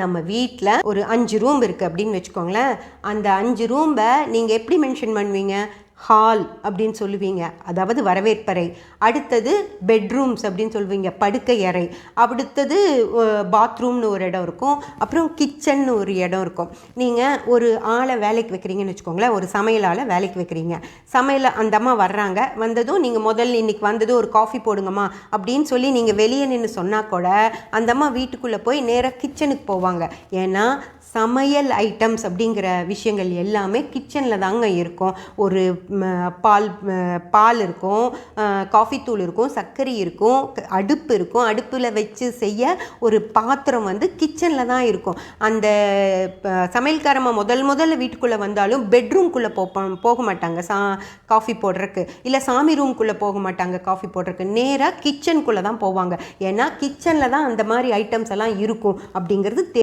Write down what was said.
நம்ம வீட்டில் ஒரு 5 ரூம் இருக்குது அப்படின்னு வச்சுக்கோங்களேன். அந்த 5 ரூம்பை நீங்கள் எப்படி மென்ஷன் பண்ணுவீங்க? ஹால் அப்படின்னு சொல்லுவீங்க, அதாவது வரவேற்பறை. அடுத்தது பெட்ரூம்ஸ் அப்படின்னு சொல்லுவீங்க, படுக்கை அறை. அடுத்தது பாத்ரூம்னு ஒரு இடம் இருக்கும். அப்புறம் கிச்சன்னு ஒரு இடம் இருக்கும். நீங்கள் ஒரு ஆளை வேலைக்கு வைக்கிறீங்கன்னு வச்சுக்கோங்களேன், ஒரு சமையல் ஆளை வேலைக்கு வைக்கிறீங்க. சமையல் அந்த அம்மா வர்றாங்க, வந்ததும் நீங்கள் முதல்ல இன்றைக்கி வந்ததும் ஒரு காஃபி போடுங்கம்மா அப்படின்னு சொல்லி நீங்கள் வெளியே நின்று சொன்னால் கூட அந்த அம்மா வீட்டுக்குள்ளே போய் நேராக கிச்சனுக்கு போவாங்க. ஏன்னா சமையல் ஐட்டம்ஸ் அப்படிங்கிற விஷயங்கள் எல்லாமே கிச்சனில் தாங்க இருக்கும். ஒரு பால் இருக்கும், காஃபி தூள் இருக்கும், சர்க்கரை இருக்கும், அடுப்பு இருக்கும். அடுப்பில் வச்சு செய்ய ஒரு பாத்திரம் வந்து கிச்சனில் தான் இருக்கும். அந்த சமையல்காரம்மா முதல்ல வீட்டுக்குள்ளே வந்தாலும் பெட்ரூம்குள்ளே போக மாட்டாங்க காஃபி போடுறதுக்கு, இல்லை சாமி ரூம்குள்ளே போக மாட்டாங்க காஃபி போடுறதுக்கு. நேராக கிச்சனுக்குள்ளே தான் போவாங்க. ஏன்னா கிச்சனில் தான் அந்த மாதிரி ஐட்டம்ஸ் எல்லாம் இருக்கும் அப்படிங்கிறது